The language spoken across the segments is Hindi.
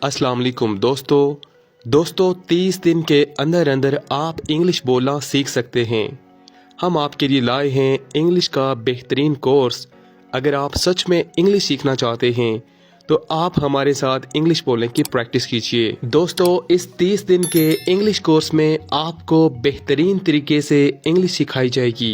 अस्सलाम वालेकुम दोस्तों 30 दिन के अंदर अंदर आप इंग्लिश बोलना सीख सकते हैं। हम आपके लिए लाए हैं इंग्लिश का बेहतरीन कोर्स। अगर आप सच में इंग्लिश सीखना चाहते हैं तो आप हमारे साथ इंग्लिश बोलने की प्रैक्टिस कीजिए। दोस्तों इस 30 दिन के इंग्लिश कोर्स में आपको बेहतरीन तरीके से इंग्लिश सिखाई जाएगी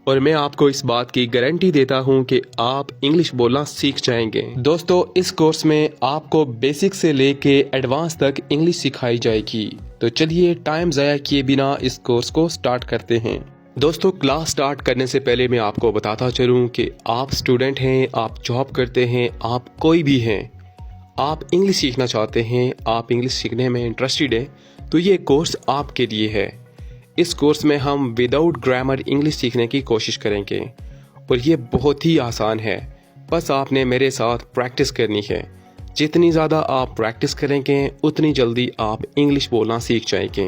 और मैं आपको इस बात की गारंटी देता हूं कि आप इंग्लिश बोलना सीख जाएंगे। दोस्तों इस कोर्स में आपको बेसिक से लेके एडवांस तक इंग्लिश सिखाई जाएगी। तो चलिए टाइम ज़ाया किए बिना इस कोर्स को स्टार्ट करते हैं। दोस्तों क्लास स्टार्ट करने से पहले मैं आपको बताता चलूं कि आप स्टूडेंट हैं, आप जॉब करते हैं, आप कोई भी हैं, आप इंग्लिश सीखना चाहते हैं, आप इंग्लिश सीखने में इंटरेस्टेड हैं, तो ये कोर्स आपके लिए है। इस कोर्स में हम विदाउट ग्रामर इंग्लिश सीखने की कोशिश करेंगे और ये बहुत ही आसान है। बस आपने मेरे साथ प्रैक्टिस करनी है। जितनी ज़्यादा आप प्रैक्टिस करेंगे उतनी जल्दी आप इंग्लिश बोलना सीख जाएंगे।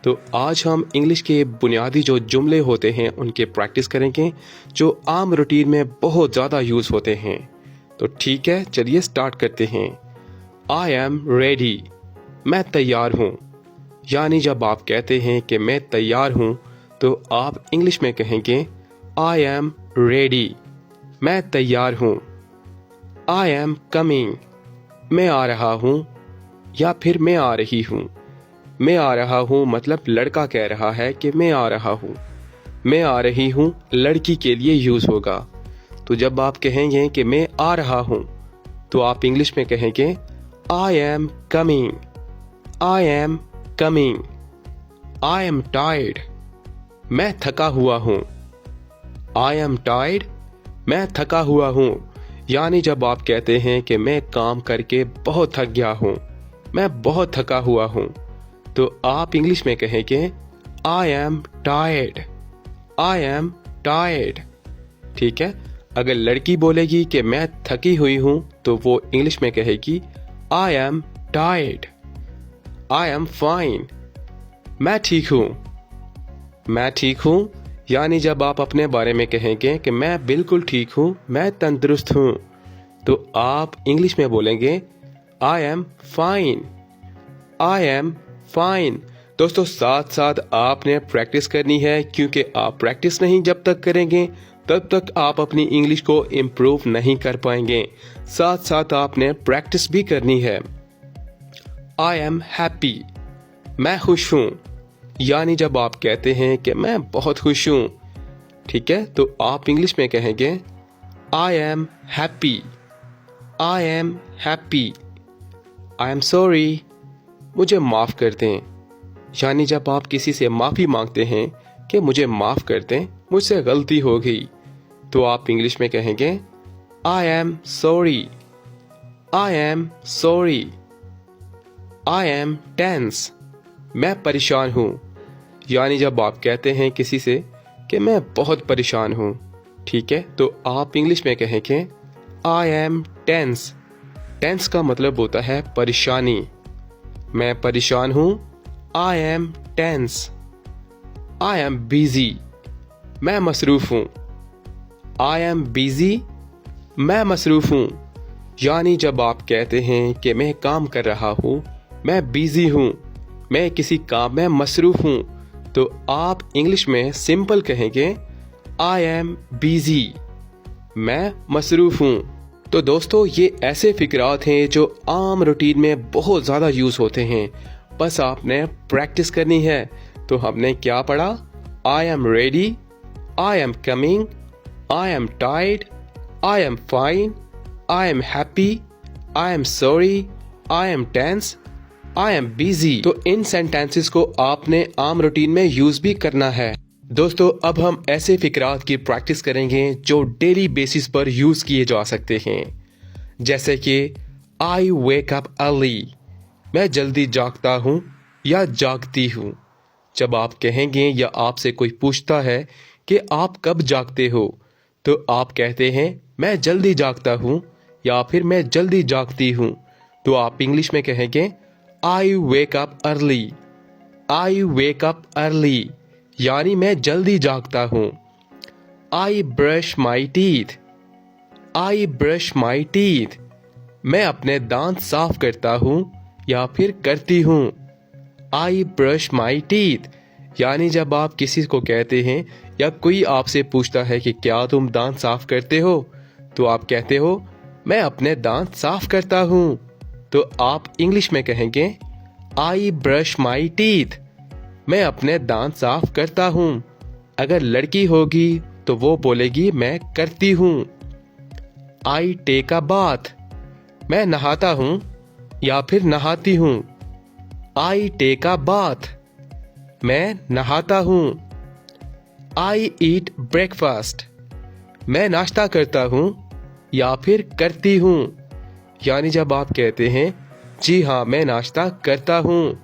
तो आज हम इंग्लिश के बुनियादी जो जुमले होते हैं उनके प्रैक्टिस करेंगे जो आम रूटीन में बहुत ज़्यादा यूज़ होते हैं। तो ठीक है, चलिए स्टार्ट करते हैं। आई एम रेडी, मैं तैयार हूँ। यानी जब आप कहते हैं कि मैं तैयार हूँ तो आप इंग्लिश में कहेंगे आई एम रेडी, मैं तैयार हूँ। आई एम कमिंग, मैं आ रहा हूँ या फिर मैं आ रही हूँ। मैं आ रहा हूँ मतलब लड़का कह रहा है कि मैं आ रहा हूँ। मैं आ रही हूँ लड़की के लिए यूज़ होगा। तो जब आप कहेंगे कि मैं आ रहा हूँ तो आप इंग्लिश में कहेंगे I am coming, I am coming. I am tired, मैं थका हुआ हूँ। आई एम टायर्ड, मैं थका हुआ हूँ। यानी जब आप कहते हैं कि मैं काम करके बहुत थक गया हूँ, मैं बहुत थका हुआ हूँ, तो आप इंग्लिश में कहेंगे I am tired, I am tired. ठीक है, अगर लड़की बोलेगी कि मैं थकी हुई हूँ तो वो इंग्लिश में कहेगी आई am tired, I am fine, मैं ठीक हूँ। मैं ठीक हूँ यानी जब आप अपने बारे में कहेंगे कि मैं बिल्कुल ठीक हूँ, मैं तंदुरुस्त हूँ, तो आप इंग्लिश में बोलेंगे आई am fine, I am fine. दोस्तों साथ साथ आपने प्रैक्टिस करनी है, क्योंकि आप प्रैक्टिस नहीं जब तक करेंगे तब तक आप अपनी इंग्लिश को इम्प्रूव नहीं कर पाएंगे। साथ साथ आपने प्रैक्टिस भी करनी है। आई एम हैप्पी, मैं खुश हूँ। यानी जब आप कहते हैं कि मैं बहुत खुश हूँ, ठीक है, तो आप इंग्लिश में कहेंगे I am happy, I am happy. I am sorry, मुझे माफ़ कर दें। यानी जब आप किसी से माफ़ी मांगते हैं कि मुझे माफ़ कर दें, मुझसे गलती हो गई, तो आप इंग्लिश में कहेंगे I am sorry, I am sorry. I am tense, मैं परेशान हूँ। यानी जब आप कहते हैं किसी से कि मैं बहुत परेशान हूँ, ठीक है, तो आप इंग्लिश में कहेंगे आई एम टेंस। टेंस का मतलब होता है परेशानी। मैं परेशान हूँ, I am tense. I am busy, मैं मसरूफ़ हूँ। आई एम बिजी, मैं मसरूफ़ हूँ। यानी जब आप कहते हैं कि मैं काम कर रहा हूँ, मैं बिजी हूँ, मैं किसी काम में मसरूफ़ हूँ, तो आप इंग्लिश में सिंपल कहेंगे आई एम बिजी, मैं मसरूफ़ हूँ। तो दोस्तों ये ऐसे फिक्रात हैं जो आम रूटीन में बहुत ज़्यादा यूज़ होते हैं। बस आपने प्रैक्टिस करनी है। तो हमने क्या पढ़ा? I am ready, I am coming, I am tired, I am fine, I am happy, I am sorry, I am tense, I am busy. तो इन सेंटेंसेस को आपने आम रूटीन में यूज़ भी करना है। दोस्तों अब हम ऐसे फिक्रात की प्रैक्टिस करेंगे जो डेली बेसिस पर यूज़ किए जा सकते हैं। जैसे कि आई वेक अप अर्ली, मैं जल्दी जागता हूँ या जागती हूँ। जब आप कहेंगे या आपसे कोई पूछता है कि आप कब जागते हो, तो आप कहते हैं मैं जल्दी जागता हूँ या फिर मैं जल्दी जागती हूँ, तो आप इंग्लिश में कहेंगे I wake up early, I wake up early. यानी मैं जल्दी जागता हूँ। I brush my teeth, I brush my teeth, मैं अपने दांत साफ करता हूँ या फिर करती हूँ। आई ब्रश माई टीथ, यानी जब आप किसी को कहते हैं या कोई आपसे पूछता है कि क्या तुम दांत साफ करते हो, तो आप कहते हो मैं अपने दांत साफ करता हूँ। तो आप इंग्लिश में कहेंगे आई ब्रश माई टीथ, मैं अपने दांत साफ करता हूँ। अगर लड़की होगी तो वो बोलेगी मैं करती हूँ। आई टेक अ बाथ, मैं नहाता हूँ या फिर नहाती हूँ। आई टेक अ बाथ, मैं नहाता हूँ। आई ईट ब्रेकफास्ट, मैं नाश्ता करता हूँ या फिर करती हूँ। यानी जब आप कहते हैं जी हाँ मैं नाश्ता करता हूँ,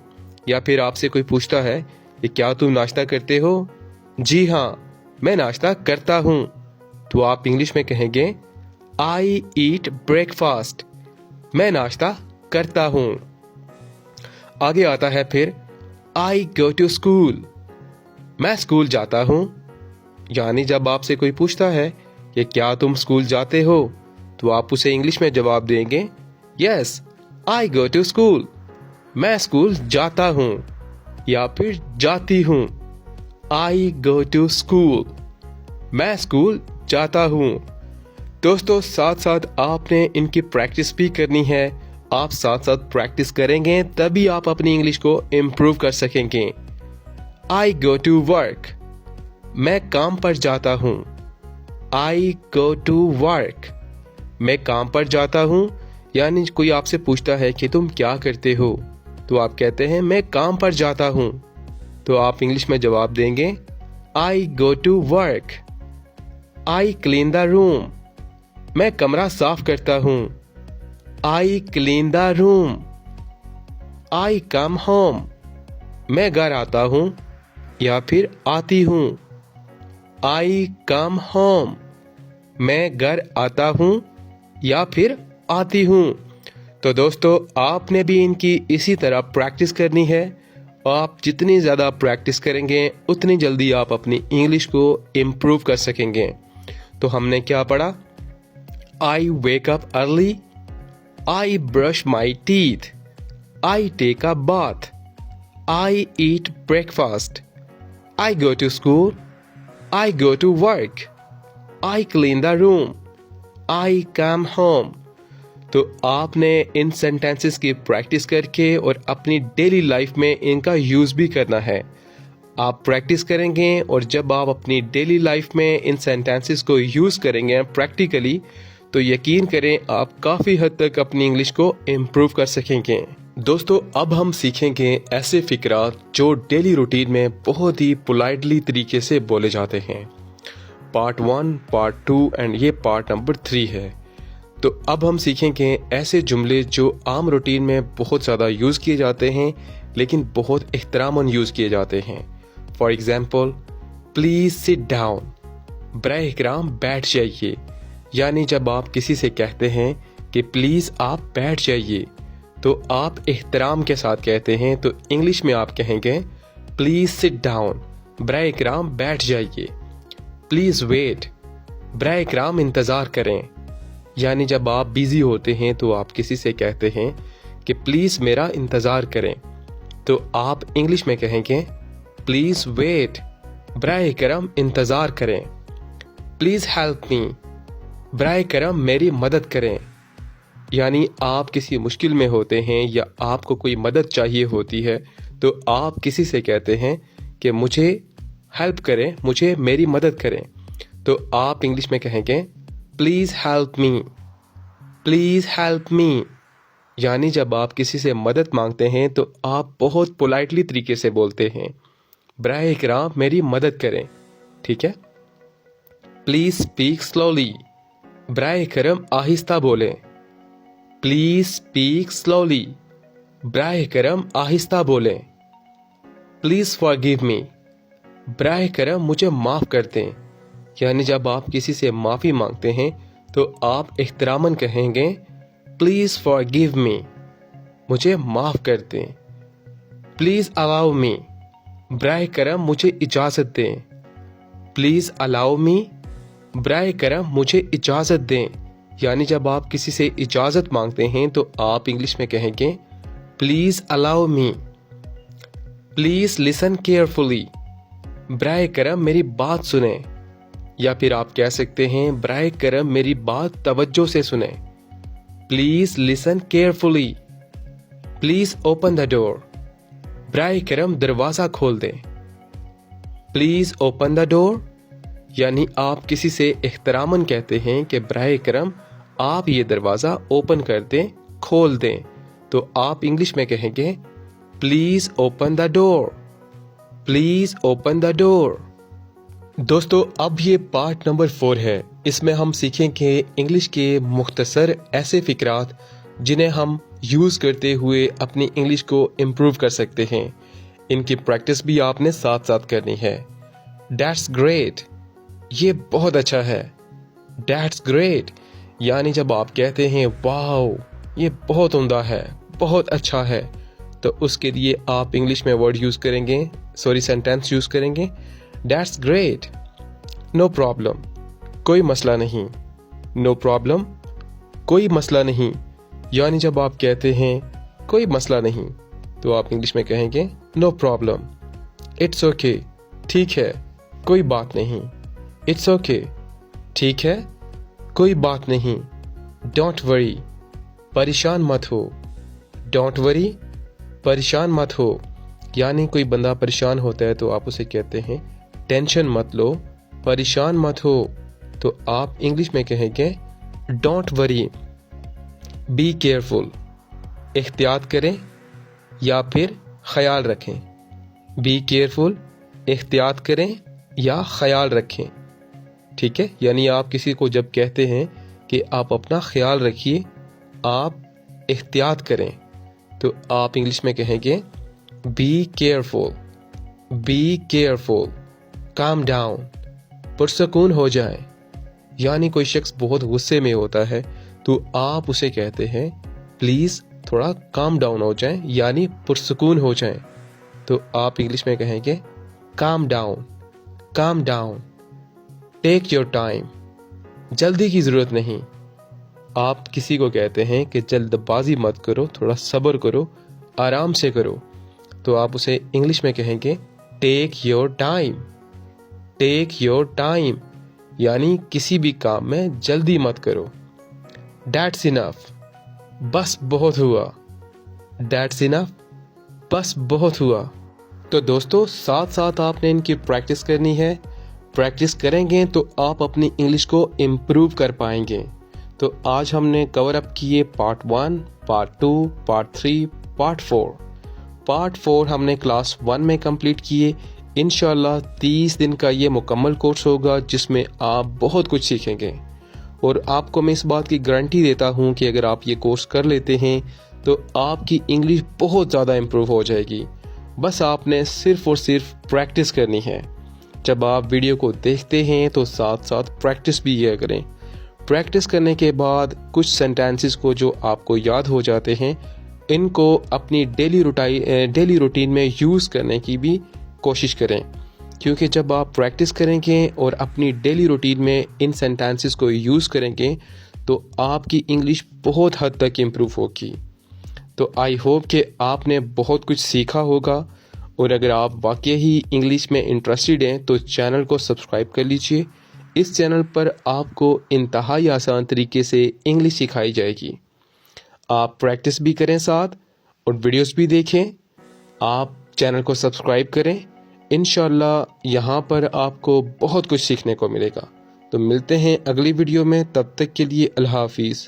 या फिर आपसे कोई पूछता है कि क्या तुम नाश्ता करते हो, जी हाँ मैं नाश्ता करता हूँ, तो आप इंग्लिश में कहेंगे आई ईट ब्रेकफास्ट, मैं नाश्ता करता हूँ। आगे आता है फिर आई गो टू स्कूल, मैं स्कूल जाता हूँ। यानी जब आपसे कोई पूछता है कि क्या तुम स्कूल जाते हो, तो आप उसे इंग्लिश में जवाब देंगे yes I go to school, मैं स्कूल जाता हूँ या फिर जाती हूँ। आई गो टू स्कूल, मैं स्कूल जाता हूँ। दोस्तों साथ साथ आपने इनकी प्रैक्टिस भी करनी है। आप साथ साथ प्रैक्टिस करेंगे तभी आप अपनी इंग्लिश को इम्प्रूव कर सकेंगे। आई गो टू वर्क, मैं काम पर जाता हूँ। आई गो टू वर्क, मैं काम पर जाता हूँ। यानी कोई आपसे पूछता है कि तुम क्या करते हो, तो आप कहते हैं मैं काम पर जाता हूँ, तो आप इंग्लिश में जवाब देंगे I go to work. I clean the room, मैं कमरा साफ करता हूँ। I clean the room. I come home, मैं घर आता हूँ या फिर आती हूँ। आई कम होम, मैं घर आता हूँ या फिर आती हूँ। तो दोस्तों आपने भी इनकी इसी तरह प्रैक्टिस करनी है। आप जितनी ज़्यादा प्रैक्टिस करेंगे उतनी जल्दी आप अपनी इंग्लिश को इम्प्रूव कर सकेंगे। तो हमने क्या पढ़ा? I wake up early, I brush my teeth, I take a bath, I eat breakfast, I go to school, I go to work, I clean the room, I come home. तो आपने इन सेंटेंसेस की प्रैक्टिस करके और अपनी डेली लाइफ में इनका यूज़ भी करना है। आप प्रैक्टिस करेंगे और जब आप अपनी डेली लाइफ में इन सेंटेंसेस को यूज़ करेंगे प्रैक्टिकली, तो यकीन करें आप काफ़ी हद तक अपनी इंग्लिश को इम्प्रूव कर सकेंगे। दोस्तों अब हम सीखेंगे ऐसे फ़िक्रात जो डेली रूटीन में बहुत ही पोलाइटली तरीके से बोले जाते हैं। पार्ट 1, पार्ट 2 एंड ये पार्ट नंबर 3 है। तो अब हम सीखेंगे ऐसे जुमले जो आम रूटीन में बहुत ज़्यादा यूज़ किए जाते हैं लेकिन बहुत एहतरामन यूज़ किए जाते हैं। For example, please sit down, बराए इकराम बैठ जाइए। यानी जब आप किसी से कहते हैं कि प्लीज़ आप बैठ जाइए, तो आप एहतराम के साथ कहते हैं, तो इंग्लिश में आप कहेंगे प्लीज़ सिट डाउन, बराए इकराम बैठ जाइए। प्लीज़ वेट, बराए इकराम इंतज़ार करें। यानी जब आप बिज़ी होते हैं तो आप किसी से कहते हैं कि प्लीज़ मेरा इंतज़ार करें, तो आप इंग्लिश में कहेंगे प्लीज़ वेट, बराए करम इंतज़ार करें। प्लीज़ हेल्प मी, बराए करम मेरी मदद करें। यानी आप किसी मुश्किल में होते हैं या आपको कोई मदद चाहिए होती है, तो आप किसी से कहते हैं कि मुझे हेल्प करें, मुझे मेरी मदद करें, तो आप इंग्लिश में कहेंगे please help me, please help me. यानी जब आप किसी से मदद मांगते हैं तो आप बहुत पोलाइटली तरीके से बोलते हैं, बराए इकराम मेरी मदद करें, ठीक है। प्लीज़ स्पीक स्लोली, बराए करम आहिस्ता बोलें। प्लीज़ स्पीक स्लोली, बराए करम आहिस्ता बोलें। प्लीज़ फॉरगिव मी, बराए करम मुझे माफ़ कर दें। यानी जब आप किसी से माफ़ी मांगते हैं तो आप एहतरामन कहेंगे प्लीज़ फॉरगिव मी, मुझे माफ़ कर दें। प्लीज़ अलाउ मी, बराए करम मुझे इजाज़त दें। प्लीज़ अलाउ मी, बराए करम मुझे इजाज़त दें। यानी जब आप किसी से इजाज़त मांगते हैं तो आप इंग्लिश में कहेंगे please allow me, please listen carefully, बराए करम मेरी बात सुने। या फिर आप कह सकते हैं बराए करम मेरी बात तवज्जो से सुने, please listen carefully, please open the door, बराए करम दरवाज़ा खोल दें। प्लीज़ ओपन द डोर यानी आप किसी से एहतरामन कहते हैं कि बराए करम आप ये दरवाज़ा ओपन कर दें, खोल दें, तो आप इंग्लिश में कहेंगे please open the door, please open the door. दोस्तों अब ये पार्ट नंबर 4 है। इसमें हम सीखेंगे इंग्लिश के मुख्तसर ऐसे फ़िक्रात जिन्हें हम यूज़ करते हुए अपनी इंग्लिश को इम्प्रूव कर सकते हैं। इनकी प्रैक्टिस भी आपने साथ साथ करनी है। दैट्स ग्रेट, ये बहुत अच्छा है। दैट्स ग्रेट यानी जब आप कहते हैं वाओ ये बहुत उम्दा है, बहुत अच्छा है, तो उसके लिए आप इंग्लिश में वर्ड यूज़ करेंगे, सेंटेंस यूज़ करेंगे दैट्स ग्रेट, नो प्रॉब्लम, कोई मसला नहीं, नो प्रॉब्लम, कोई मसला नहीं। यानी जब आप कहते हैं कोई मसला नहीं तो आप इंग्लिश में कहेंगे नो प्रॉब्लम, इट्स ओके, ठीक है, कोई बात नहीं, इट्स ओके, ठीक है, कोई बात नहीं, डोंट वरी, परेशान मत हो, डोंट वरी, परेशान मत हो। यानी कोई बंदा परेशान होता है तो आप उसे कहते हैं टेंशन मत लो, परेशान मत हो, तो आप इंग्लिश में कहेंगे डोंट वरी, बी केयरफुल, एहतियात करें या फिर ख्याल रखें। बी केयरफुल, एहतियात करें या ख्याल रखें। ठीक है, यानी आप किसी को जब कहते हैं कि आप अपना ख्याल रखिए, आप एहतियात करें, तो आप इंग्लिश में कहेंगे be careful, be careful, calm down, पुरसकून हो जाए। यानी कोई शख्स बहुत गुस्से में होता है तो आप उसे कहते हैं प्लीज़ थोड़ा काम डाउन हो जाए, यानी पुरसकून हो जाए, तो आप इंग्लिश में कहेंगे calm down, calm down, take your time, जल्दी की ज़रूरत नहीं। आप किसी को कहते हैं कि जल्दबाजी मत करो, थोड़ा सब्र करो, आराम से करो, तो आप उसे इंग्लिश में कहेंगे take your time, take your time, यानी किसी भी काम में जल्दी मत करो। दैट्स इनफ, बस बहुत हुआ, दैट्स इनफ, बस बहुत हुआ। तो दोस्तों साथ साथ आपने इनकी प्रैक्टिस करनी है। प्रैक्टिस करेंगे तो आप अपनी इंग्लिश को इम्प्रूव कर पाएंगे। तो आज हमने कवर अप किए part 1, part 2, part 3, part 4। Part 4 हमने क्लास 1 में कंप्लीट किए। इंशाल्लाह 30 दिन का ये मुकम्मल कोर्स होगा जिसमें आप बहुत कुछ सीखेंगे, और आपको मैं इस बात की गारंटी देता हूँ कि अगर आप ये कोर्स कर लेते हैं तो आपकी इंग्लिश बहुत ज़्यादा इम्प्रूव हो जाएगी। बस आपने सिर्फ़ और सिर्फ प्रैक्टिस करनी है। जब आप वीडियो को देखते हैं तो साथ साथ प्रैक्टिस भी किया करें। प्रैक्टिस करने के बाद कुछ सेंटेंसेस को जो आपको याद हो जाते हैं, इनको अपनी डेली रूटीन में यूज़ करने की भी कोशिश करें, क्योंकि जब आप प्रैक्टिस करेंगे और अपनी डेली रूटीन में इन सेंटेंसेस को यूज़ करेंगे तो आपकी इंग्लिश बहुत हद तक इम्प्रूव होगी। तो आई होप कि आपने बहुत कुछ सीखा होगा, और अगर आप वाकई ही इंग्लिश में इंटरेस्टेड हैं तो चैनल को सब्सक्राइब कर लीजिए। इस चैनल पर आपको इंतहाई आसान तरीके से इंग्लिश सिखाई जाएगी। आप प्रैक्टिस भी करें साथ, और वीडियोस भी देखें। आप चैनल को सब्सक्राइब करें। इंशाल्लाह यहाँ पर आपको बहुत कुछ सीखने को मिलेगा। तो मिलते हैं अगली वीडियो में, तब तक के लिए अल्लाह हाफिज़।